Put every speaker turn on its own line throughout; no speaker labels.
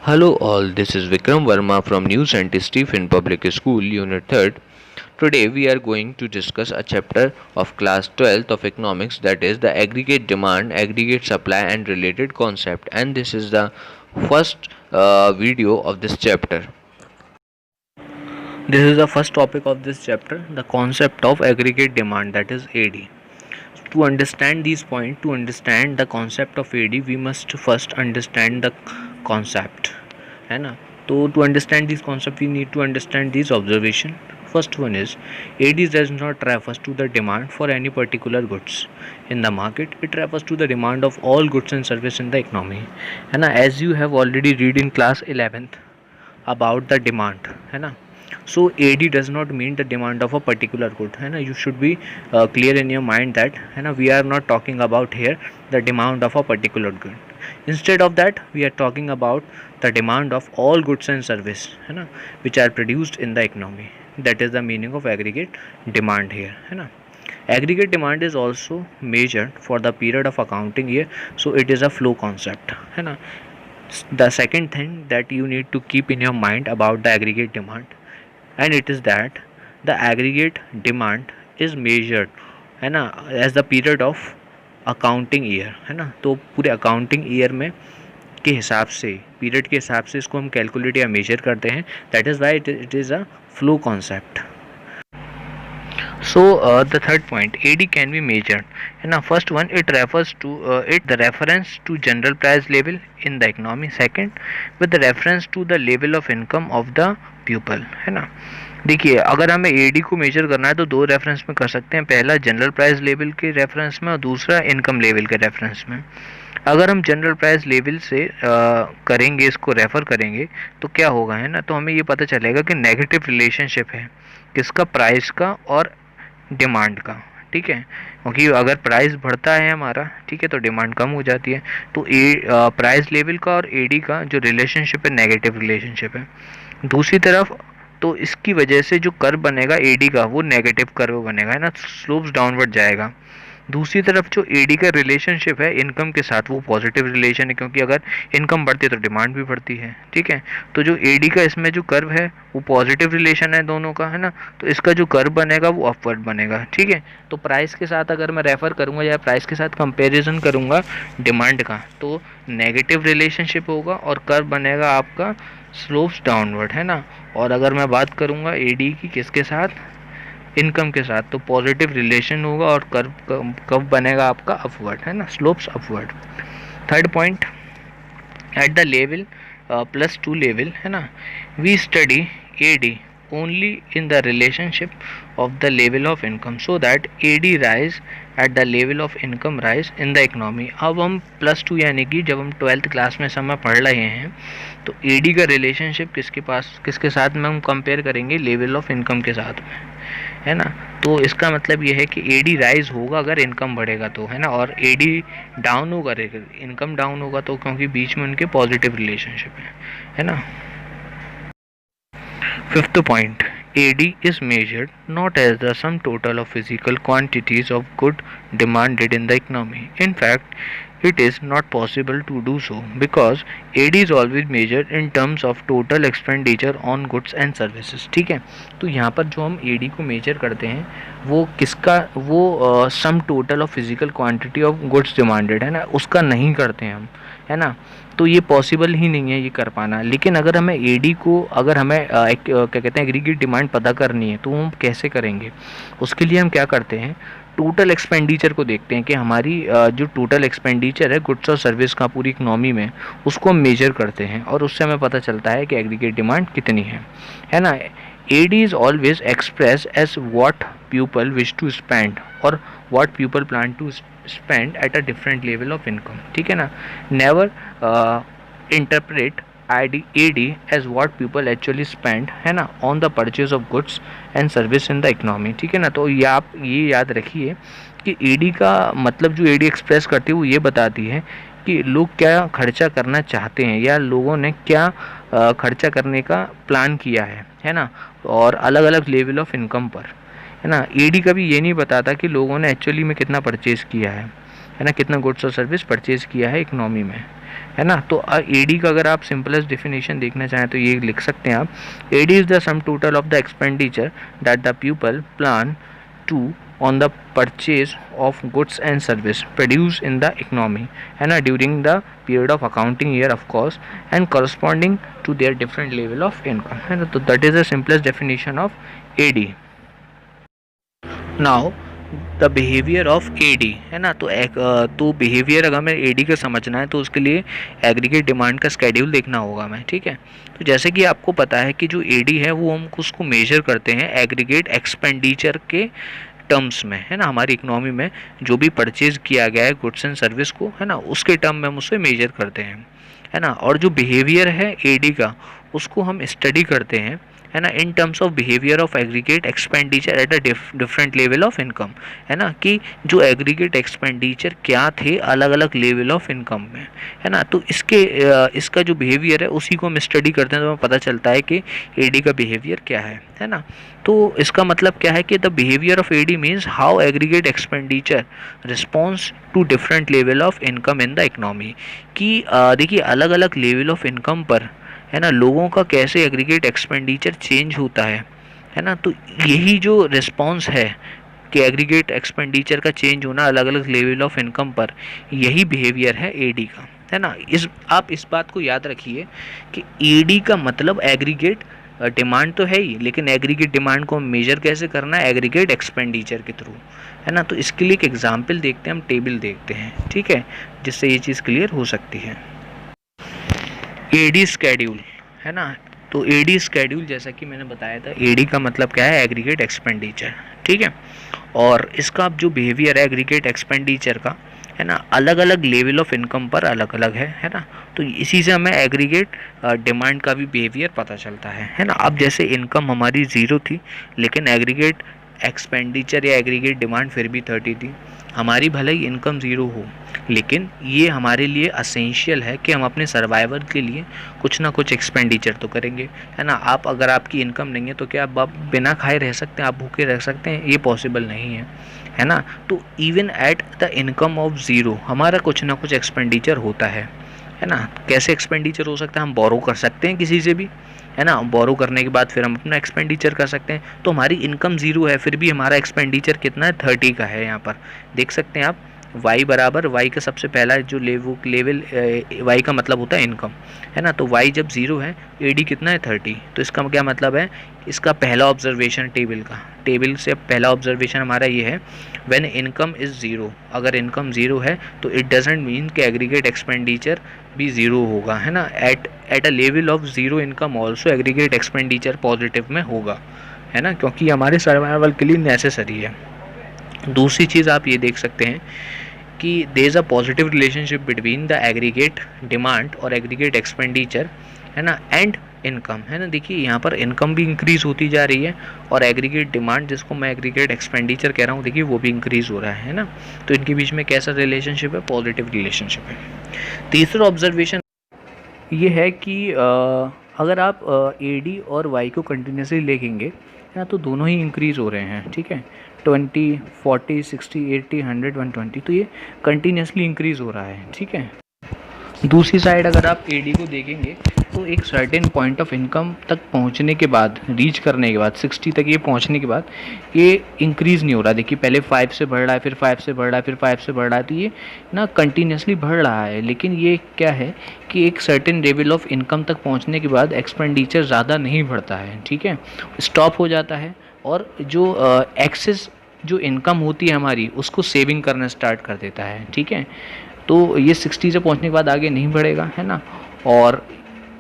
Hello all, this is Vikram Verma from New Scientist Stephen Public School, Unit 3rd. Today we are going to discuss a chapter of class 12th of economics, that is the aggregate demand, aggregate supply and related concept, and this is the first video of this chapter. This is the first topic of this chapter, the concept of aggregate demand, that is AD. To understand these points, to understand the concept of AD, we must first understand the concept, है ना. तो to understand this concept, we need to understand these observation. First one is AD does not refers to the demand for any particular goods in the market. It refers to the demand of all goods and service in the economy, है ना. As you have already read in class 11th about the demand, है ना. So AD does not mean the demand of a particular good, है ना. You should be clear in your mind that, है ना, we are not talking about here the demand of a particular good. Instead of that, we are talking about the demand of all goods and service, है ना, which are produced in the economy. That is the meaning of aggregate demand here, है ना. Aggregate demand is also measured for the period of accounting year, so it is a flow concept, है ना. The second thing that you need to keep in your mind about the aggregate demand, and it is that the aggregate demand is measured, है ना, as the period of accounting year, है ना. तो पूरे accounting year में के हिसाब से, पीरियड के हिसाब से इसको हम कैलकुलेट या मेजर करते हैं. That is why it is a flow concept. So the third point, AD can be measured. Now, first one, it refers to the reference to general price level in the economy. Second, with the reference to the level of income of the pupil, है ना. देखिए, अगर हमें AD को major करना है तो दो रेफरेंस में कर सकते हैं. पहला जनरल प्राइस लेवल के रेफरेंस में और दूसरा इनकम लेवल के रेफरेंस में. अगर हम जनरल प्राइस लेवल से करेंगे, इसको रेफ़र करेंगे, तो क्या होगा, है ना. तो हमें ये पता चलेगा कि नेगेटिव रिलेशनशिप है किसका, प्राइस का और डिमांड का. ठीक है, क्योंकि अगर प्राइस बढ़ता है हमारा, ठीक है, तो डिमांड कम हो जाती है. तो प्राइस लेवल का और AD का जो रिलेशनशिप है, नेगेटिव रिलेशनशिप है. दूसरी तरफ तो इसकी वजह से जो कर्व बनेगा AD का, वो नेगेटिव कर्व बनेगा, है ना, स्लोप्स डाउनवर्ड जाएगा. दूसरी तरफ जो AD का रिलेशनशिप है इनकम के साथ, वो पॉजिटिव रिलेशन है, क्योंकि अगर इनकम बढ़ती है तो डिमांड भी बढ़ती है. ठीक है, तो जो AD का इसमें जो कर्व है वो पॉजिटिव रिलेशन है दोनों का, है ना. तो इसका जो कर्व बनेगा वो अपवर्ड बनेगा. ठीक है, तो प्राइस के साथ अगर मैं रेफ़र करूँगा या प्राइस के साथ कंपेरिजन करूँगा डिमांड का, तो नेगेटिव रिलेशनशिप होगा और कर्व बनेगा आपका स्लोप्स डाउनवर्ड, है ना. और अगर मैं बात करूँगा AD की किसके साथ, इनकम के साथ, तो पॉजिटिव रिलेशन होगा और कर्व कब बनेगा आपका, अपवर्ड, है ना, slopes upward. Third point, at the level +2 level, है ना, we study AD only in the relationship of the level of income, so that AD rise at the level of income rise in the economy. अब हम +2 यानी कि जब हम 12th class में समय पढ़ रहे हैं, तो AD का रिलेशनशिप किसके साथ में हम कंपेयर करेंगे, लेवल ऑफ इनकम के साथ में, है ना. तो इसका मतलब ये है कि AD राइज होगा अगर इनकम बढ़ेगा तो, है ना, और AD डाउन होगा अगर इनकम डाउन होगा तो, क्योंकि बीच में उनके पॉजिटिव रिलेशनशिप है ना. Fifth point, AD is measured not as the sum total of physical quantities of good demanded in the economy. In fact, it is not possible to do so because AD is always measured in terms of total expenditure on goods and services. ठीक है, तो यहाँ पर जो हम AD को major करते हैं वो किसका, वो सम total of physical quantity of goods demanded, है ना, उसका नहीं करते हैं हम, है ना. तो ये पॉसिबल ही नहीं है ये कर पाना. लेकिन अगर हमें AD को, अगर हमें क्या कहते हैं, एग्रीगेट डिमांड पता करनी है, तो हम कैसे करेंगे. उसके लिए हम क्या करते हैं, टोटल एक्सपेंडिचर को देखते हैं कि हमारी जो टोटल एक्सपेंडिचर है गुड्स और सर्विस का पूरी इकनॉमी में, उसको हम मेजर करते हैं और उससे हमें पता चलता है कि एग्रीगेट डिमांड कितनी है ना. AD is always expressed as what people wish to spend or what people plan to spend at a different level of income. ठीक है ना. Never interpret AD as what people actually spend, है ना, on the purchase of goods and service in the economy. ठीक है ना. तो ये आप ये याद रखिए कि AD का मतलब जो AD एक्सप्रेस करती है वो ये बताती है कि लोग क्या खर्चा करना चाहते हैं या लोगों ने क्या खर्चा करने का प्लान किया है ना, और अलग अलग लेवल ऑफ इनकम पर, है ना. AD कभी ये नहीं बताता कि लोगों ने एक्चुअली में कितना परचेज़ किया है है ना, कितना गुड्स और सर्विस परचेज किया है इकोनॉमी में, है ना। तो एडी का अगर आप सिंपलेस्ट डेफिनेशन देखना चाहें तो ये लिख सकते हैं आप, AD is the sum total of the expenditure that the people plan to on the purchase of goods and service produced in the economy, है ना, during the period of accounting year of course and corresponding to their different level of income, है ना। तो that is the simplest definition of AD. Now the behaviour of AD, है ना। तो behaviour अगर हमें एडी का समझना है तो उसके लिए एग्रीगेट डिमांड का स्केड्यूल देखना होगा हमें, ठीक है। तो जैसे कि आपको पता है कि जो एडी है वो हम उसको मेजर करते हैं एग्रीगेट एक्सपेंडिचर के टर्म्स में, है ना। हमारी इकोनॉमी में जो भी परचेज किया गया है गुड्स एंड सर्विस को, है ना, उसके टर्म में हम उसे मेजर करते हैं, है ना। और जो बिहेवियर है एडी का उसको हम स्टडी करते हैं, है ना, in terms of behaviour of aggregate expenditure at a different level of income, है ना, कि जो एग्रीगेट एक्सपेंडिचर क्या थे अलग अलग लेवल ऑफ इनकम में, है ना। तो इसका जो बिहेवियर है उसी को हम स्टडी करते हैं तो हमें पता चलता है कि एडी का बिहेवियर क्या है ना। तो इसका मतलब क्या है कि the behaviour of AD means how aggregate expenditure response to different level of income in the economy, कि देखिए अलग अलग लेवल ऑफ इनकम पर, है ना, लोगों का कैसे एग्रीगेट एक्सपेंडिचर चेंज होता है ना। तो यही जो रिस्पॉन्स है कि एग्रीगेट एक्सपेंडिचर का चेंज होना अलग अलग लेवल ऑफ इनकम पर, यही बिहेवियर है एडी का, है ना। आप इस बात को याद रखिए कि एडी का मतलब एग्रीगेट डिमांड तो है ही, लेकिन एग्रीगेट डिमांड को मेजर कैसे करना है, एग्रीगेट एक्सपेंडिचर के थ्रू, है ना। तो इसके लिए एक एग्जाम्पल देखते हैं, हम टेबल देखते हैं, ठीक है, जिससे ये चीज़ क्लियर हो सकती है। एडी स्केड्यूल, है ना। तो एडी स्केड्यूल जैसा कि मैंने बताया था, एडी का मतलब क्या है, एग्रीगेट एक्सपेंडिचर, ठीक है। और इसका जो बिहेवियर है एग्रीगेट एक्सपेंडिचर का, है ना, अलग अलग लेवल ऑफ इनकम पर अलग अलग है ना। तो इसी से हमें एग्रीगेट डिमांड का भी बिहेवियर पता चलता है ना। अब जैसे इनकम हमारी 0 थी लेकिन एग्रीगेट एक्सपेंडिचर या एग्रीगेट डिमांड फिर भी 30 थी, हमारी भले ही इनकम 0 हो लेकिन ये हमारे लिए असेंशियल है कि हम अपने सर्वाइवल के लिए कुछ ना कुछ एक्सपेंडिचर तो करेंगे, है ना। आप अगर आपकी इनकम नहीं है तो क्या आप बिना खाए रह सकते हैं, आप भूखे रह सकते हैं, ये पॉसिबल नहीं है ना। तो even at the income of 0 हमारा कुछ ना कुछ एक्सपेंडिचर होता है ना। कैसे एक्सपेंडिचर हो सकता है, हम बोरो कर सकते हैं किसी से भी, है ना। बोरो करने के बाद फिर हम अपना एक्सपेंडिचर कर सकते हैं। तो हमारी इनकम 0 है फिर भी हमारा एक्सपेंडिचर कितना है, 30 का है। यहाँ पर देख सकते हैं आप, y बराबर y का सबसे पहला जो लेवल y का मतलब होता है इनकम, है ना। तो y जब 0 है, AD कितना है, 30। तो इसका क्या मतलब है, इसका पहला ऑब्जर्वेशन टेबल से पहला ऑब्जर्वेशन हमारा ये है, व्हेन इनकम इज़ 0, अगर इनकम 0 है तो इट डजेंट मीन कि एग्रीगेट एक्सपेंडिचर भी 0 होगा, है ना। At a level of 0 income also aggregate expenditure positive में होगा, है ना, क्योंकि हमारे सर्वाइवल के लिए नेसेसरी है। दूसरी चीज़ आप ये देख सकते हैं कि there is a positive relationship between the aggregate demand और एग्रीगेट एक्सपेंडिचर, है ना, एंड इनकम, है ना। देखिए यहाँ पर इनकम भी इंक्रीज़ होती जा रही है और एग्रीगेट डिमांड जिसको मैं एग्रीगेट एक्सपेंडिचर कह रहा हूँ, देखिए वो भी इंक्रीज़ हो रहा है ना। तो इनके बीच में कैसा रिलेशनशिप है, पॉजिटिव रिलेशनशिप है। तीसरा ऑब्जर्वेशन ये है कि अगर आप AD और Y को कंटिन्यूसली देखेंगे, है ना, तो दोनों ही इंक्रीज़ हो रहे हैं, ठीक है। 20, 40, 60, 80, 100, 120, तो ये कंटिन्यूसली इंक्रीज़ हो रहा है, ठीक है। दूसरी साइड अगर आप AD को देखेंगे तो एक सर्टेन पॉइंट ऑफ इनकम तक पहुंचने के बाद, रीच करने के बाद, 60 तक ये पहुंचने के बाद ये इंक्रीज़ नहीं हो रहा। देखिए पहले 5 से बढ़ रहा है, फिर 5 से बढ़ रहा है, फिर 5 से बढ़ रहा है, तो ये ना कंटिन्यूसली बढ़ रहा है। लेकिन ये क्या है कि एक सर्टेन लेवल ऑफ इनकम तक पहुंचने के बाद एक्सपेंडिचर ज़्यादा नहीं बढ़ता है, ठीक है, स्टॉप हो जाता है। और जो एक्सेस जो इनकम होती है हमारी उसको सेविंग करना स्टार्ट कर देता है, ठीक है। तो ये 60 से पहुंचने के बाद आगे नहीं बढ़ेगा, है ना। और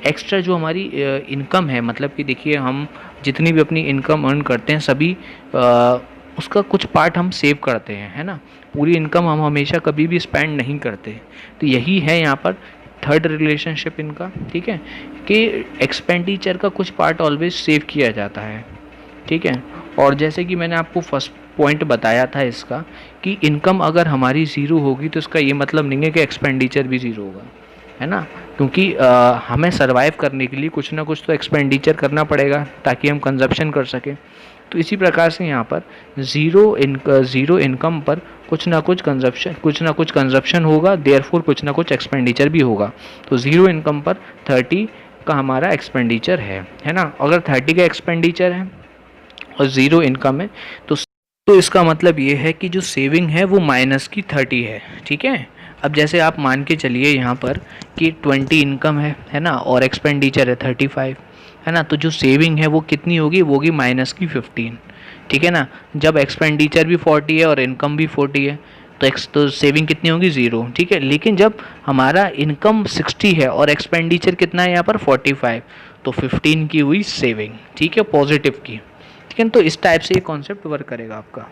एक्स्ट्रा जो हमारी इनकम है, मतलब कि देखिए हम जितनी भी अपनी इनकम अर्न करते हैं सभी उसका कुछ पार्ट हम सेव करते हैं, है ना। पूरी इनकम हम हमेशा कभी भी स्पेंड नहीं करते। तो यही है यहाँ पर थर्ड रिलेशनशिप इनका, ठीक है, कि एक्सपेंडिचर का कुछ पार्ट ऑलवेज सेव किया जाता है, ठीक है। और जैसे कि मैंने आपको फर्स्ट पॉइंट बताया था इसका कि इनकम अगर हमारी 0 होगी तो इसका ये मतलब नहीं है कि एक्सपेंडिचर भी 0 होगा, है ना। क्योंकि हमें सर्वाइव करने के लिए कुछ ना कुछ तो एक्सपेंडिचर करना पड़ेगा ताकि हम कंजप्शन कर सकें। तो इसी प्रकार से यहाँ पर ज़ीरो इनकम पर कुछ ना कुछ कंजप्शन होगा, देयरफॉर कुछ ना कुछ एक्सपेंडिचर भी होगा। तो ज़ीरो इनकम पर 30 का हमारा एक्सपेंडिचर है ना। अगर 30 का एक्सपेंडिचर है और ज़ीरो इनकम है तो इसका मतलब ये है कि जो सेविंग है वो माइनस की 30 है, ठीक है। अब जैसे आप मान के चलिए यहाँ पर कि 20 इनकम है ना, और एक्सपेंडिचर है 35, है ना। तो जो सेविंग है वो कितनी होगी, वो होगी माइनस की 15, ठीक है ना। जब एक्सपेंडिचर भी 40 है और इनकम भी 40 है तो सेविंग कितनी होगी, ज़ीरो, ठीक है। लेकिन जब हमारा इनकम 60 है और एक्सपेंडिचर कितना है यहाँ पर 45, तो 15 की हुई सेविंग, ठीक है, पॉजिटिव की, ठीक है। तो इस टाइप से ये कॉन्सेप्ट वर्क करेगा आपका।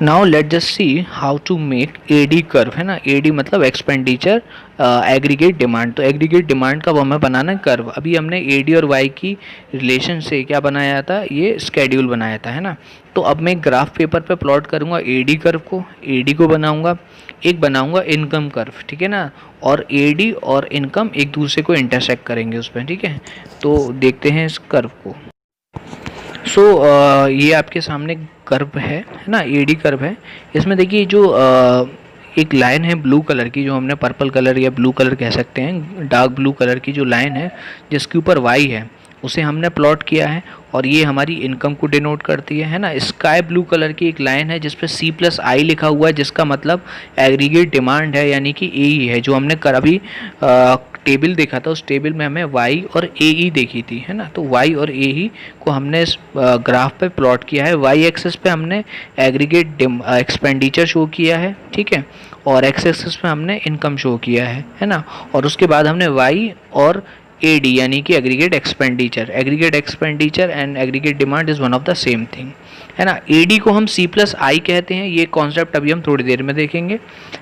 Now let just see how to make AD curve, है ना। एडी मतलब एक्सपेंडिचर एग्रीगेट डिमांड। तो एग्रीगेट डिमांड का हमें बनाना है कर्व। अभी हमने एडी और वाई की रिलेशन से क्या बनाया था, ये स्केड्यूल बनाया था, है ना। तो अब मैं ग्राफ पेपर पे प्लॉट करूँगा एडी कर्व को, एडी को बनाऊँगा, एक बनाऊँगा इनकम कर्व, ठीक है ना। और एडी और इनकम एक दूसरे को इंटरसेक्ट करेंगे उस पर, ठीक है। तो देखते हैं इस कर्व को। सो ये आपके सामने कर्व है ना, एडी कर्व है। इसमें देखिए जो एक लाइन है ब्लू कलर की, जो हमने पर्पल कलर या ब्लू कलर कह सकते हैं, डार्क ब्लू कलर की जो लाइन है जिसके ऊपर वाई है, उसे हमने प्लॉट किया है और ये हमारी इनकम को डिनोट करती है ना। स्काई ब्लू कलर की एक लाइन है जिस पे C+I लिखा हुआ है, जिसका मतलब एग्रीगेट डिमांड है, यानी कि AE है। जो हमने अभी टेबल देखा था, उस टेबल में हमें वाई और AE देखी थी, है ना। तो वाई और AE को हमने इस ग्राफ पे प्लॉट किया है। वाई एक्सिस पे हमने एग्रीगेट एक्सपेंडिचर शो किया है, ठीक है, और एक्स एक्सिस पे हमने इनकम शो किया है ना। और उसके बाद हमने वाई और AD यानी कि aggregate expenditure and aggregate demand is one of the same thing, है ना। AD को हम C+I कहते हैं, ये कॉन्सेप्ट अभी हम थोड़ी देर में देखेंगे,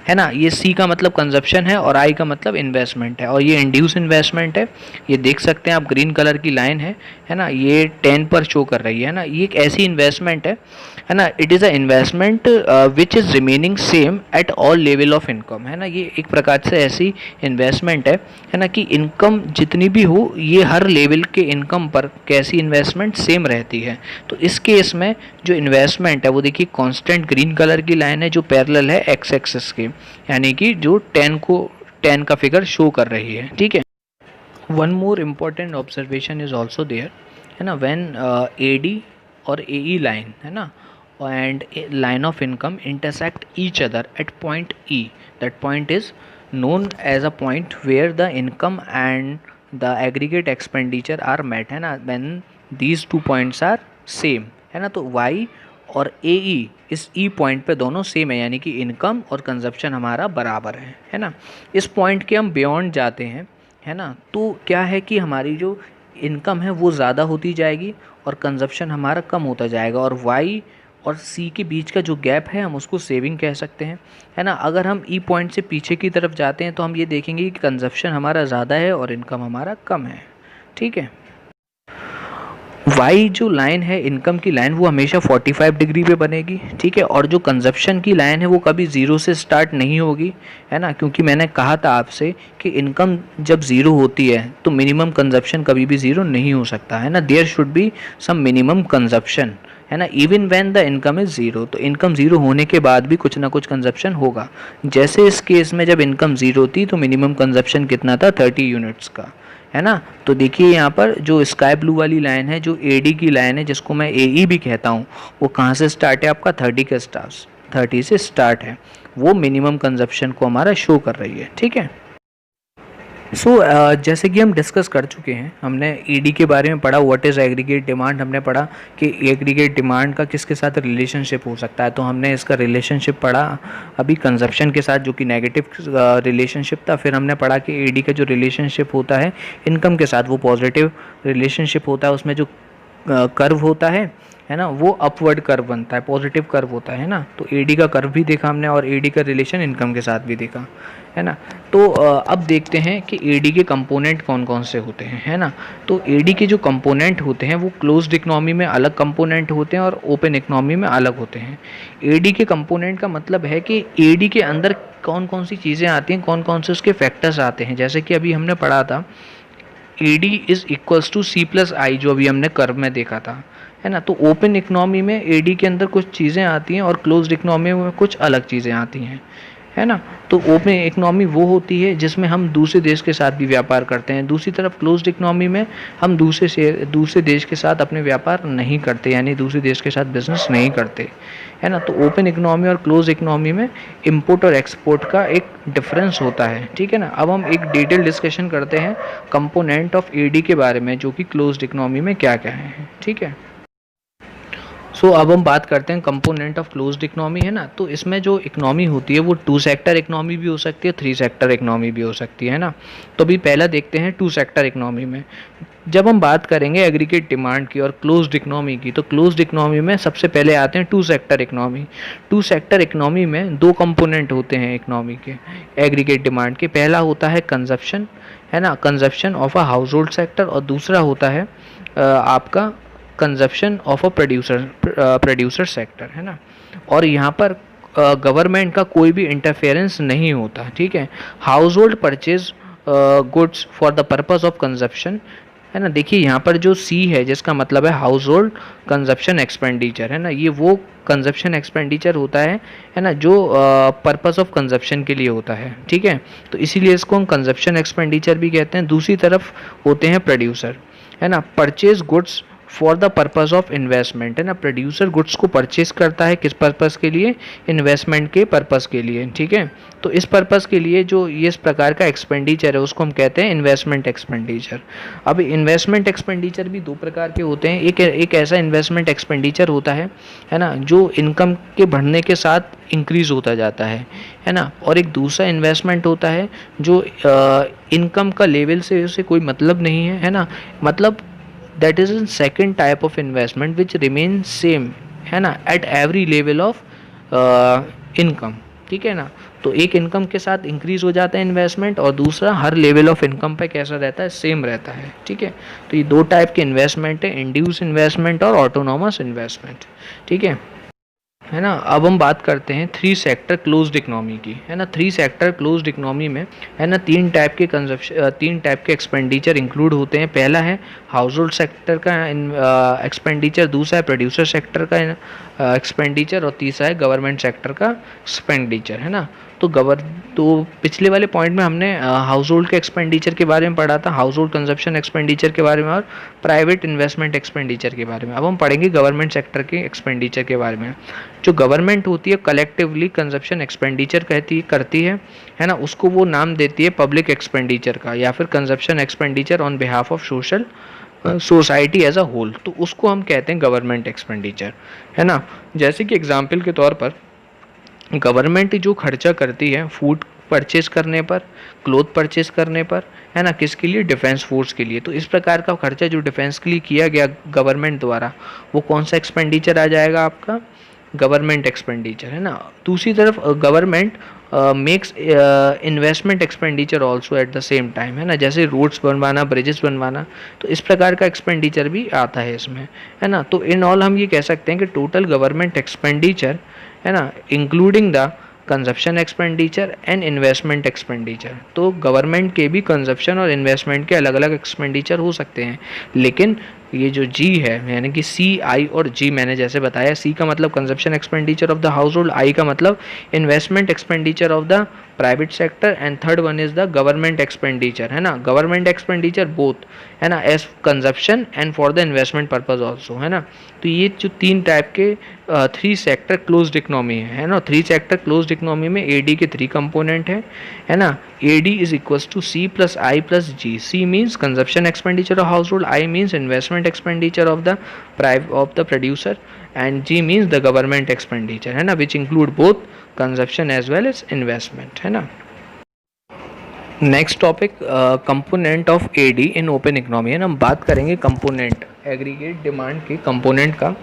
है ना। ये C का मतलब कंजप्शन है और I का मतलब इन्वेस्टमेंट है, और ये इंड्यूस इन्वेस्टमेंट है। ये देख सकते हैं आप, ग्रीन कलर की लाइन है ना, ये 10 पर शो कर रही है ना। ये एक ऐसी इन्वेस्टमेंट है ना। It is a investment which is remaining same at all level of income, है ना। ये एक प्रकार से ऐसी इन्वेस्टमेंट है ना कि इनकम जितनी भी हो, ये हर लेवल के इनकम पर कैसी इन्वेस्टमेंट सेम रहती है। तो इस केस में जो इन्वेस्टमेंट है वो देखिए कांस्टेंट ग्रीन कलर की लाइन है जो पैरेलल है एक्स एक्सिस के, यानी कि जो 10 का फिगर शो कर रही है, ठीक है। One more important observation is also there, है ना। व्हेन AD और AE लाइन, है ना, and line of income intersect each other at point E, that point is known as a point where the income and the aggregate expenditure are met, है ना। when these two points are same, है ना। तो Y और AE इस E point पे दोनों same है, यानी कि इनकम और कंजप्शन हमारा बराबर है ना। इस पॉइंट के हम बियॉन्ड जाते हैं, है ना, तो क्या है कि हमारी जो इनकम है वो ज़्यादा होती जाएगी और कंजप्शन हमारा कम होता जाएगा, और Y और C के बीच का जो गैप है हम उसको सेविंग कह सकते हैं, है ना। अगर हम E पॉइंट से पीछे की तरफ जाते हैं तो हम ये देखेंगे कि कंजप्शन हमारा ज़्यादा है और इनकम हमारा कम है, ठीक है। Y जो लाइन है इनकम की लाइन, वो हमेशा 45 डिग्री पे बनेगी, ठीक है। और जो कंजप्शन की लाइन है वो कभी ज़ीरो से स्टार्ट नहीं होगी, है ना, क्योंकि मैंने कहा था आपसे कि इनकम जब ज़ीरो होती है तो मिनिमम कंजप्शन कभी भी ज़ीरो नहीं हो सकता, है ना। There should be some minimum consumption, है ना, even when the income is zero. तो इनकम ज़ीरो होने के बाद भी कुछ ना कुछ कंजप्शन होगा। जैसे इस केस में जब इनकम ज़ीरो थी तो मिनिमम कंजप्शन कितना था, 30 यूनिट्स का, है ना। तो देखिए यहाँ पर जो स्काई ब्लू वाली लाइन है, जो AD की लाइन है, जिसको मैं AE भी कहता हूँ, वो कहाँ से स्टार्ट है आपका, 30 से स्टार्ट है। वो मिनिमम कंजप्शन को हमारा शो कर रही है, ठीक है। जैसे कि हम डिस्कस कर चुके हैं, हमने ED के बारे में पढ़ा, व्हाट इज़ एग्रीगेट डिमांड, हमने पढ़ा कि एग्रीगेट डिमांड का किसके साथ रिलेशनशिप हो सकता है। तो हमने इसका रिलेशनशिप पढ़ा अभी कंजप्शन के साथ, जो कि नेगेटिव रिलेशनशिप था। फिर हमने पढ़ा कि AD का जो रिलेशनशिप होता है इनकम के साथ, वो पॉजिटिव रिलेशनशिप होता है। उसमें जो कर्व होता है ना, वो अपवर्ड कर्व बनता है, पॉजिटिव कर्व होता है ना। तो AD का कर्व भी देखा हमने और AD का रिलेशन इनकम के साथ भी देखा, है ना। तो अब देखते हैं कि AD के कंपोनेंट कौन कौन से होते हैं, है ना। तो AD के जो कंपोनेंट होते हैं वो क्लोज्ड इकोनॉमी में अलग कंपोनेंट होते हैं और ओपन इकोनॉमी में अलग होते हैं। AD के कंपोनेंट का मतलब है कि AD के अंदर कौन कौन सी चीज़ें आती हैं, कौन कौन से उसके फैक्टर्स आते हैं। जैसे कि अभी हमने पढ़ा था AD is equals to C+I, जो अभी हमने कर्व में देखा था, है ना। तो ओपन इकोनॉमी में एडी के अंदर कुछ चीज़ें आती हैं और क्लोज्ड इकोनॉमी में कुछ अलग चीज़ें आती हैं, है ना। तो ओपन इकोनॉमी वो होती है जिसमें हम दूसरे देश के साथ भी व्यापार करते हैं, दूसरी तरफ क्लोज्ड इकोनॉमी में हम दूसरे देश के साथ अपने व्यापार नहीं करते, यानी दूसरे देश के साथ बिजनेस नहीं करते, है ना। तो ओपन इकोनॉमी और क्लोज इकोनॉमी में इंपोर्ट और एक्सपोर्ट का एक डिफरेंस होता है, ठीक है ना। अब हम एक डिटेल डिस्कशन करते हैं कंपोनेंट ऑफ एडी के बारे में, जो कि क्लोज्ड इकोनॉमी में क्या क्या है, ठीक है। अब हम बात करते हैं कंपोनेंट ऑफ क्लोज्ड इकोनॉमी, है ना। तो इसमें जो इकोनॉमी होती है वो 2 सेक्टर इकोनॉमी भी हो सकती है, 3 सेक्टर इकोनॉमी भी हो सकती है ना। तो अभी पहला देखते हैं 2 सेक्टर इकोनॉमी में। जब हम बात करेंगे एग्रीगेट डिमांड की और क्लोज्ड इकोनॉमी की, तो क्लोज्ड इकोनॉमी में सबसे पहले आते हैं 2 सेक्टर इकोनॉमी। 2 सेक्टर इकोनॉमी में 2 कंपोनेंट होते हैं इकोनॉमी के, एग्रीगेट डिमांड के। पहला होता है कंजप्शन, है ना, consumption of a house hold sector, और दूसरा होता है आपका consumption of a producer sector, है ना। और यहाँ पर गवर्नमेंट का कोई भी इंटरफेरेंस नहीं होता, ठीक है। House hold purchase goods for the purpose of consumption, है ना। देखिए यहाँ पर जो सी है जिसका मतलब है हाउस होल्ड कंजप्शन एक्सपेंडिचर, है ना, ये वो कंजप्शन एक्सपेंडिचर होता है ना, जो पर्पस ऑफ कंजप्शन के लिए होता है, ठीक है। तो इसीलिए इसको हम कंजप्शन एक्सपेंडिचर भी कहते हैं। दूसरी तरफ होते हैं प्रोड्यूसर, है ना, purchase goods for the purpose of investment, है ना। प्रोड्यूसर गुड्स को परचेज करता है किस पर्पस के लिए, इन्वेस्टमेंट के पर्पस के लिए, ठीक है। तो इस पर्पस के लिए जो ये इस प्रकार का एक्सपेंडिचर है उसको हम कहते हैं इन्वेस्टमेंट एक्सपेंडिचर। अब इन्वेस्टमेंट एक्सपेंडिचर भी 2 प्रकार के होते हैं। एक ऐसा इन्वेस्टमेंट एक्सपेंडिचर होता है ना, जो इनकम के बढ़ने के साथ इंक्रीज होता जाता है ना। और एक दूसरा इन्वेस्टमेंट होता है जो इनकम का लेवल से उसे कोई मतलब नहीं है ना, मतलब that is a second type of investment which remains same, है ना, at every level of income, ठीक है ना। तो एक इनकम के साथ इंक्रीज हो जाता है इन्वेस्टमेंट, और दूसरा हर लेवल ऑफ इनकम पे कैसा रहता है, सेम रहता है, ठीक है। तो ये 2 टाइप के इन्वेस्टमेंट है, इंड्यूस इन्वेस्टमेंट और ऑटोनॉमस इन्वेस्टमेंट, ठीक है ना। अब हम बात करते हैं 3 सेक्टर क्लोज्ड इकोनॉमी की, है ना। 3 सेक्टर क्लोज्ड इकोनॉमी में, है ना, 3 टाइप के एक्सपेंडिचर इंक्लूड होते हैं। पहला है हाउस होल्ड सेक्टर का एक्सपेंडिचर, दूसरा है प्रोड्यूसर सेक्टर का एक्सपेंडिचर, और तीसरा है गवर्नमेंट सेक्टर का एक्सपेंडिचर, है ना। तो पिछले वाले पॉइंट में हमने हाउस होल्ड के एक्सपेंडिचर के बारे में पढ़ा था, हाउस होल्ड कंजप्शन एक्सपेंडिचर के बारे में और प्राइवेट इन्वेस्टमेंट एक्सपेंडिचर के बारे में। अब हम पढ़ेंगे गवर्नमेंट सेक्टर के एक्सपेंडिचर के बारे में। जो गवर्नमेंट होती है कलेक्टिवली कंजप्शन एक्सपेंडिचर करती है ना, उसको वो नाम देती है पब्लिक एक्सपेंडिचर का, या फिर consumption expenditure on behalf of society as a whole, तो उसको हम कहते हैं गवर्नमेंट एक्सपेंडिचर, है ना। जैसे कि एग्जाम्पल के तौर पर गवर्नमेंट जो खर्चा करती है फूड परचेज करने पर, क्लोथ परचेज करने पर, है ना, किसके लिए, डिफेंस फोर्स के लिए। तो इस प्रकार का खर्चा जो डिफेंस के लिए किया गया गवर्नमेंट द्वारा, वो कौन सा एक्सपेंडिचर आ जाएगा, आपका गवर्नमेंट एक्सपेंडिचर, है ना। दूसरी तरफ government makes investment expenditure also at the same time, है ना, जैसे रोड्स बनवाना, ब्रिजेस बनवाना, तो इस प्रकार का एक्सपेंडिचर भी आता है इसमें, है ना। तो इन ऑल हम ये कह सकते हैं कि टोटल गवर्नमेंट एक्सपेंडिचर, है ना, including the consumption expenditure and investment expenditure. तो गवर्नमेंट के भी कंजप्शन और इन्वेस्टमेंट के अलग अलग एक्सपेंडिचर हो सकते हैं, लेकिन ये जो जी है, यानी कि सी, आई और जी, मैंने जैसे बताया, सी का मतलब consumption expenditure of the household, I का मतलब investment expenditure of the private sector, and third one is the government expenditure, है ना। गवर्नमेंट एक्सपेंडिचर बोथ, है ना, as consumption and for the investment purpose also, है ना। तो ये जो 3 टाइप के 3 सेक्टर क्लोज्ड इकोनॉमी है ना। 3 सेक्टर क्लोज्ड इकोनॉमी में एडी के 3 कंपोनेंट है ना। AD is equals to C plus I plus G. C means consumption expenditure of household, I means investment expenditure of the producer, and G means the government expenditure, है ना, which include both consumption as well as investment, है ना। Next topic component of AD in open economy, है ना। हम बात करेंगे component, aggregate demand के कंपोनेंट का,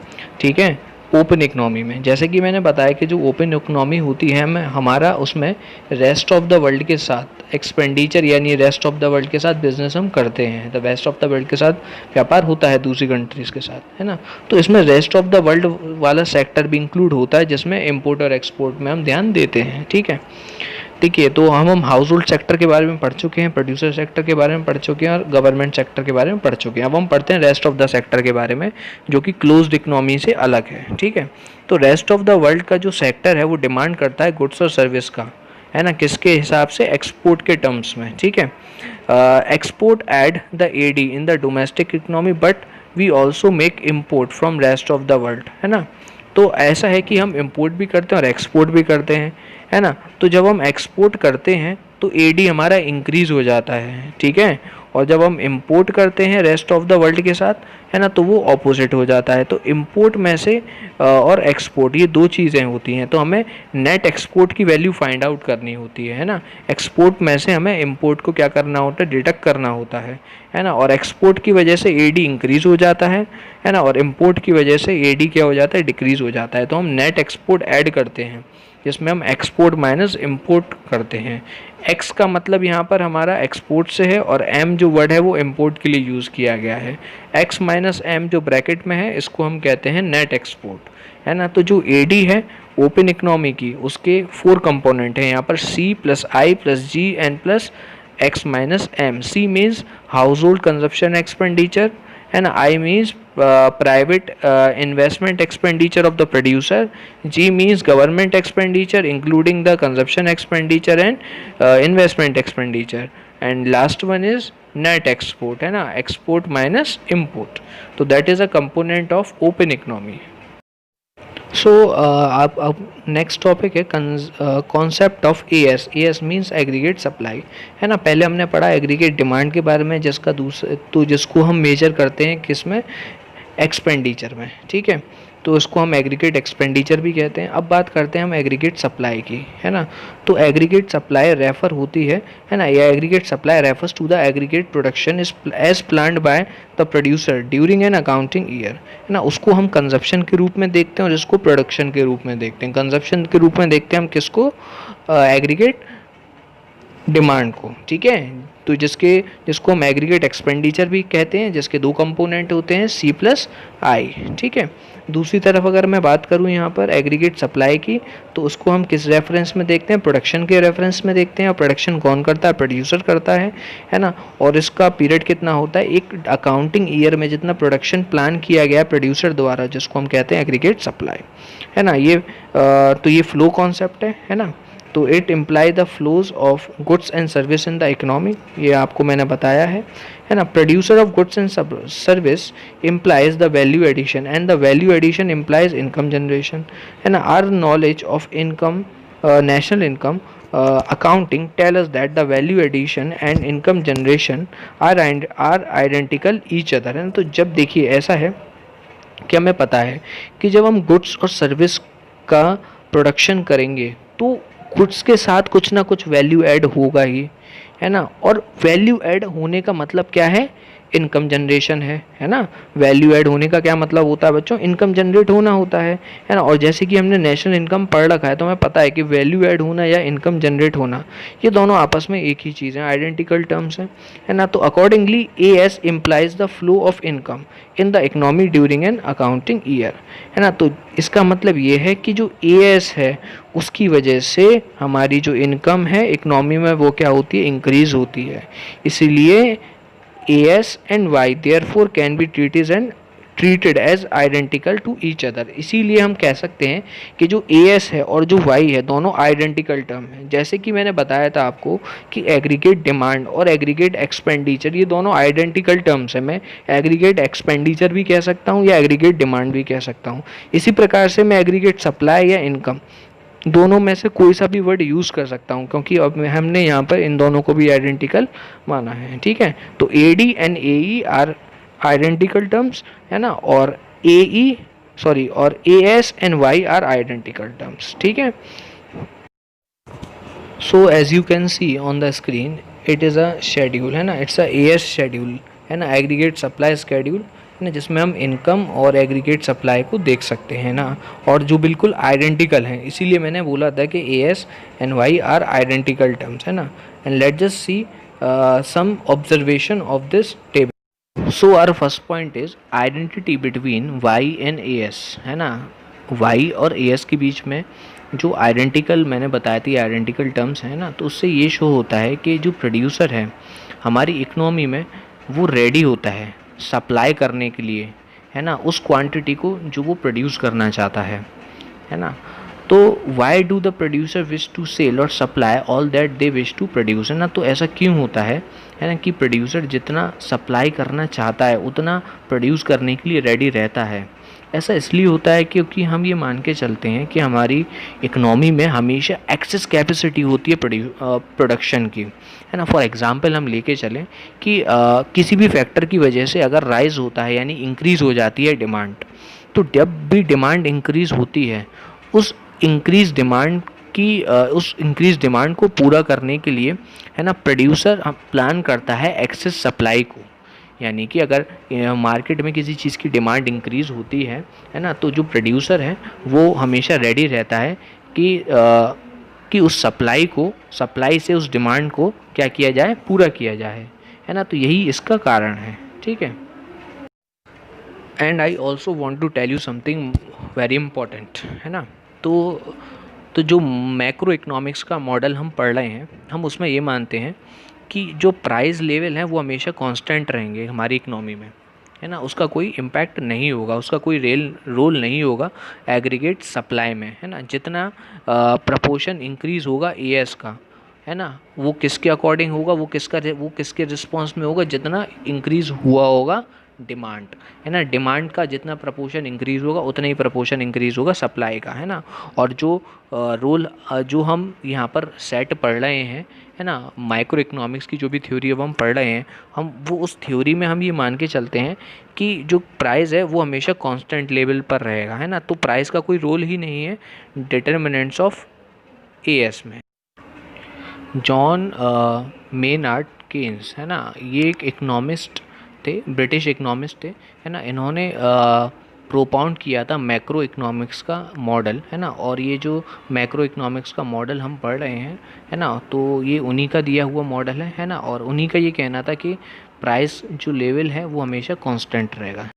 ठीक है, ओपन इकोनॉमी में। जैसे कि मैंने बताया कि जो ओपन इकोनॉमी होती है हमारा उसमें रेस्ट ऑफ द वर्ल्ड के साथ एक्सपेंडिचर, यानी रेस्ट ऑफ द वर्ल्ड के साथ बिजनेस हम करते हैं, तो रेस्ट ऑफ द वर्ल्ड के साथ व्यापार होता है दूसरी कंट्रीज़ के साथ, है ना। तो इसमें रेस्ट ऑफ द वर्ल्ड वाला सेक्टर भी इंक्लूड होता है, जिसमें इम्पोर्ट और एक्सपोर्ट में हम ध्यान देते हैं, ठीक है। ठीक है, तो हम हाउस होल्ड सेक्टर के बारे में पढ़ चुके हैं, प्रोड्यूसर सेक्टर के बारे में पढ़ चुके हैं और गवर्नमेंट सेक्टर के बारे में पढ़ चुके हैं। अब हम पढ़ते हैं रेस्ट ऑफ द सेक्टर के बारे में, जो कि क्लोज्ड इकोनॉमी से अलग है। ठीक है, तो रेस्ट ऑफ द वर्ल्ड का जो सेक्टर है वो डिमांड करता है गुड्स और सर्विस का, है ना, किसके हिसाब से, एक्सपोर्ट के टर्म्स में। ठीक है, export add the AD in the domestic economy but we also make import from rest of the world, है ना। तो ऐसा है कि हम इम्पोर्ट भी करते हैं और एक्सपोर्ट भी करते हैं, है ना। तो जब हम एक्सपोर्ट करते हैं तो एडी हमारा इंक्रीज हो जाता है, ठीक है, और जब हम इंपोर्ट करते हैं रेस्ट ऑफ द वर्ल्ड के साथ, है ना, तो वो ऑपोजिट हो जाता है। तो इंपोर्ट में से और एक्सपोर्ट ये दो चीज़ें होती हैं, तो हमें नेट एक्सपोर्ट की वैल्यू फाइंड आउट करनी होती है ना। एक्सपोर्ट में से हमें इंपोर्ट को क्या करना होता है, डिडक्ट करना होता है ना। और एक्सपोर्ट की वजह से एडी इंक्रीज हो जाता है ना, और इंपोर्ट की वजह से एडी क्या हो जाता है, डिक्रीज हो जाता है। तो हम नेट एक्सपोर्ट ऐड करते हैं जिसमें हम एक्सपोर्ट माइनस इंपोर्ट करते हैं। एक्स का मतलब यहाँ पर हमारा एक्सपोर्ट से है और एम जो वर्ड है वो इंपोर्ट के लिए यूज़ किया गया है। एक्स माइनस एम जो ब्रैकेट में है इसको हम कहते हैं नेट एक्सपोर्ट, है ना। तो जो एडी है ओपन इकोनॉमी की, उसके 4 कंपोनेंट हैं यहाँ पर, C plus I plus G N plus X minus M. C means household consumption expenditure, है ना। I means private investment expenditure of the producer. G means government expenditure including the consumption expenditure and investment expenditure. And last one is net export, है ना, export minus import. तो that is a component of open economy. सो अब next topic है concept of as. As means aggregate supply, है ना। पहले हमने पढ़ा एग्रीगेट डिमांड के बारे में, जिसका जिसको हम मेजर करते हैं किस में, एक्सपेंडिचर में, ठीक है। तो उसको हम एग्रीगेट एक्सपेंडिचर भी कहते हैं। अब बात करते हैं हम एग्रीगेट सप्लाई की, है ना। तो एग्रीगेट सप्लाई रेफर होती है ना, या aggregate supply refers to the aggregate production is as planned by the producer during an accounting year, है ना। उसको हम कंजप्शन के रूप में देखते हैं और इसको प्रोडक्शन के रूप में देखते हैं। कंजप्शन के रूप में देखते हैं हम किसको, एग्रीगेट डिमांड को, ठीक है। तो जिसको हम एग्रीगेट एक्सपेंडिचर भी कहते हैं, जिसके 2 कंपोनेंट होते हैं, सी प्लस आई, ठीक है। दूसरी तरफ अगर मैं बात करूं यहाँ पर एग्रीगेट सप्लाई की, तो उसको हम किस रेफरेंस में देखते हैं, प्रोडक्शन के रेफरेंस में देखते हैं। और प्रोडक्शन कौन करता है, प्रोड्यूसर करता है ना। और इसका पीरियड कितना होता है, एक अकाउंटिंग ईयर में जितना प्रोडक्शन प्लान किया गया प्रोड्यूसर द्वारा, जिसको हम कहते हैं एग्रीगेट सप्लाई, है ना। तो ये फ्लो कॉन्सेप्ट है ना। तो it imply the flows of goods and service in the economy, ये आपको मैंने बताया है ना। Producer of goods and service implies the value addition and the value addition implies income generation, है ना। Our knowledge of income, national income accounting tell us that the value addition and income generation are identical each other, है ना। तो जब देखिए ऐसा है कि हमें पता है कि जब हम गुड्स और सर्विस का प्रोडक्शन करेंगे तो गुड्स के साथ कुछ ना कुछ वैल्यू ऐड होगा ही, है ना। और वैल्यू ऐड होने का मतलब क्या है, इनकम जनरेशन है ना। वैल्यू ऐड होने का क्या मतलब होता है बच्चों, इनकम जनरेट होना होता है ना। और जैसे कि हमने नेशनल इनकम पढ़ रखा है तो हमें पता है कि वैल्यू ऐड होना या इनकम जनरेट होना ये दोनों आपस में एक ही चीज़ है, आइडेंटिकल टर्म्स हैं, है ना। तो accordingly A S implies the flow of income in the economy during an accounting year, है ना। तो इसका मतलब ये है कि जो ए एस है उसकी वजह से हमारी जो इनकम है इकोनॉमी में वो क्या होती है, इंक्रीज होती है। इसीलिए AS and Y therefore can be treated as identical to each other। इसीलिए हम कह सकते हैं कि जो AS है और जो Y है दोनों आइडेंटिकल टर्म हैं। जैसे कि मैंने बताया था आपको कि एग्रीगेट डिमांड और एग्रीगेट एक्सपेंडिचर ये दोनों आइडेंटिकल टर्म्स हैं। मैं एग्रीगेट एक्सपेंडिचर भी कह सकता हूँ या एग्रीगेट डिमांड भी कह सकता हूँ। इसी प्रकार से मैं एग्रीगेट सप्लाई या इनकम दोनों में से कोई सा भी वर्ड यूज़ कर सकता हूँ, क्योंकि अब हमने यहाँ पर इन दोनों को भी आइडेंटिकल माना है, ठीक है। तो AD and AE are identical terms, है ना। और और AS and Y are identical terms, ठीक है। So as you can see on the screen it is a schedule, है ना। इट्स अ AS शेड्यूल, है ना, एग्रीगेट सप्लाई शेड्यूल, ना, जिसमें हम इनकम और एग्रीगेट सप्लाई को देख सकते हैं ना, और जो बिल्कुल आइडेंटिकल हैं। इसीलिए मैंने बोला था कि AS and Y are identical terms, है ना। And let just see some observation of this table. So our first point is identity between Y and AS, है ना। Y और AS के बीच में जो आइडेंटिकल मैंने बताया थी आइडेंटिकल टर्म्स हैं ना, तो उससे ये शो होता है कि जो प्रोड्यूसर है हमारी इकोनॉमी में वो रेडी होता है सप्लाई करने के लिए, है ना, उस क्वांटिटी को जो वो प्रोड्यूस करना चाहता है ना। तो why do the producer wish to sell और supply all that they wish to produce, है ना। तो ऐसा क्यों होता है ना, कि प्रोड्यूसर जितना सप्लाई करना चाहता है उतना प्रोड्यूस करने के लिए रेडी रहता है। ऐसा इसलिए होता है क्योंकि हम ये मान के चलते हैं कि हमारी इकोनॉमी में हमेशा एक्सेस कैपेसिटी होती है प्रोडक्शन की, है ना। फॉर एग्जांपल हम लेके चलें कि किसी भी फैक्टर की वजह से अगर राइज होता है यानी इंक्रीज़ हो जाती है डिमांड, तो जब भी डिमांड इंक्रीज़ होती है उस इंक्रीज़ डिमांड को पूरा करने के लिए, है ना, प्रोड्यूसर प्लान करता है एक्सेस सप्लाई को। यानी कि अगर मार्केट में किसी चीज़ की डिमांड इंक्रीज़ होती है ना, तो जो प्रोड्यूसर है वो हमेशा रेडी रहता है कि उस सप्लाई से उस डिमांड को क्या किया जाए, पूरा किया जाए, है ना। तो यही इसका कारण है, ठीक है। And I also want to tell you something very important, है ना। तो जो मैक्रो इकोनॉमिक्स का मॉडल हम पढ़ रहे हैं, हम उसमें ये मानते हैं कि जो प्राइस लेवल है वो हमेशा कांस्टेंट रहेंगे हमारी इकोनॉमी में, है ना। उसका कोई इम्पैक्ट नहीं होगा, उसका कोई रोल नहीं होगा एग्रीगेट सप्लाई में, है ना। जितना प्रपोर्शन इंक्रीज़ होगा एएस का, है ना, वो किसके अकॉर्डिंग होगा, वो किसके रिस्पॉन्स में होगा, जितना इंक्रीज़ हुआ होगा डिमांड, है ना। डिमांड का जितना प्रपोर्शन इंक्रीज़ होगा उतना ही प्रपोर्शन इंक्रीज़ होगा सप्लाई का, है ना। और जो रोल जो हम यहाँ पर सेट पढ़ रहे हैं, है ना, माइक्रो इकोनॉमिक्स की जो भी थ्योरी है वो हम पढ़ रहे हैं, हम वो उस थ्योरी में हम ये मान के चलते हैं कि जो प्राइस है वो हमेशा कांस्टेंट लेवल पर रहेगा, है ना। तो प्राइस का कोई रोल ही नहीं है डिटर्मिनेंट्स ऑफ एएस में। जॉन मेनार्ड केन्स, है ना, ये एक इकोनॉमिस्ट थे, ब्रिटिश इकोनॉमिस्ट थे, है ना। इन्होंने प्रोपाउंड किया था मैक्रो इकोनॉमिक्स का मॉडल, है ना। और ये जो मैक्रो इकोनॉमिक्स का मॉडल हम पढ़ रहे हैं, है ना, तो ये उन्हीं का दिया हुआ मॉडल है ना। और उन्हीं का ये कहना था कि प्राइस जो लेवल है वो हमेशा कांस्टेंट रहेगा।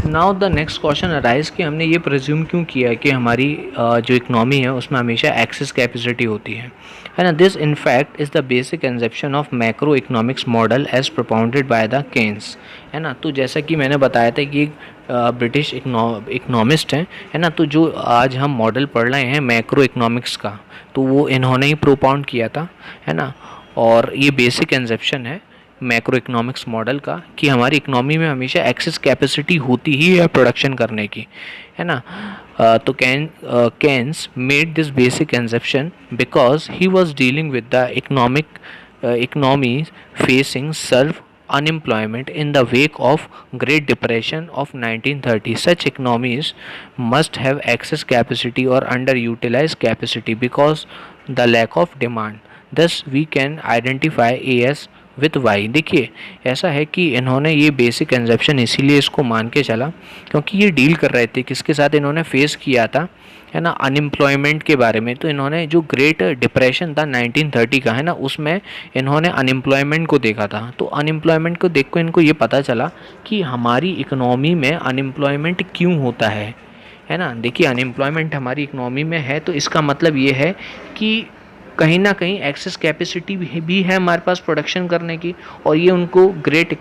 Now the next question arise कि हमने ये प्रिज्यूम क्यों किया कि हमारी जो इकनॉमी है उसमें हमेशा एक्सेस कैपेसिटी होती है ना। This in fact is the basic conception of macro economics model as propounded by the Keynes, है ना। तो जैसा कि मैंने बताया था कि ब्रिटिश इकोनॉमिस्ट हैं, है ना। तो जो आज हम मॉडल पढ़ रहे हैं मैक्रो इकोनॉमिक्स का, तो वो इन्होंने ही प्रोपाउंड किया था, है ना। और ये बेसिक कंसेप्शन है मैक्रो इकोनॉमिक्स मॉडल का कि हमारी इकोनॉमी में हमेशा एक्सेस कैपेसिटी होती ही है प्रोडक्शन करने की, है ना। तो Keynes made this basic conception because he was dealing with the economy facing severe unemployment in the wake of Great Depression of 1930. Such economies must have excess capacity or underutilized capacity because the lack of demand. Thus we can identify AS with Y. देखिए ऐसा है कि इन्होंने ये basic conception इसीलिए इसको मान के चला क्योंकि ये डील कर रहे थे किसके साथ, इन्होंने फेस किया था, है ना, अनएम्प्लॉयमेंट के बारे में। तो इन्होंने जो ग्रेट डिप्रेशन था 1930 का, है ना, उसमें इन्होंने अनएम्प्लॉयमेंट को देखा था। तो अनएम्प्लॉयमेंट को देख कर इनको ये पता चला कि हमारी इकोनॉमी में अनएम्प्लॉयमेंट क्यों होता है ना। देखिए अनएम्प्लॉयमेंट हमारी इकोनॉमी में है तो इसका मतलब ये है कि कहीं ना कहीं एक्सेस कैपेसिटी भी है हमारे पास प्रोडक्शन करने की। और ये उनको ग्रेट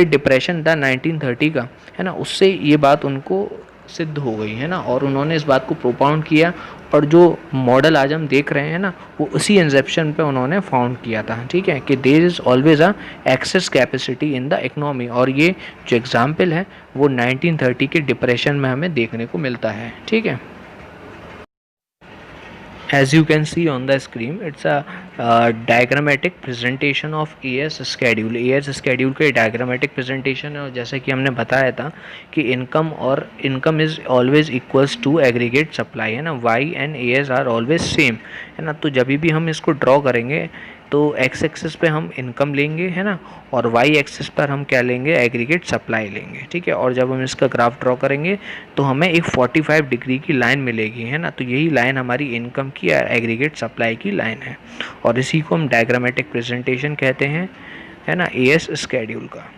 डिप्रेशन था 1930 का, है ना, उससे ये बात उनको सिद्ध हो गई, है ना। और उन्होंने इस बात को प्रोपाउंड किया और जो मॉडल आज हम देख रहे हैं ना वो उसी इंसेप्शन पे उन्होंने फाउंड किया था, ठीक है, कि there is always a excess capacity in the economy. और ये जो एग्जाम्पल है वो 1930 के डिप्रेशन में हमें देखने को मिलता है, ठीक है। As you can see on the screen, it's a diagrammatic presentation of AS schedule. AS schedule का diagrammatic presentation है और जैसे कि हमने बताया था कि income is always equals to aggregate supply, है ना। Y and AS are always same, है ना। तो जब भी हम इसको ड्रॉ करेंगे तो एक्स एक्सिस पे हम इनकम लेंगे, है ना, और वाई एक्सिस पर हम क्या लेंगे, एग्रीगेट सप्लाई लेंगे, ठीक है। और जब हम इसका ग्राफ ड्रॉ करेंगे तो हमें एक 45 डिग्री की लाइन मिलेगी, है ना। तो यही लाइन हमारी इनकम की एग्रीगेट सप्लाई की लाइन है और इसी को हम डायग्रामेटिक प्रेजेंटेशन कहते हैं, है ना, एएस स्केड्यूल का।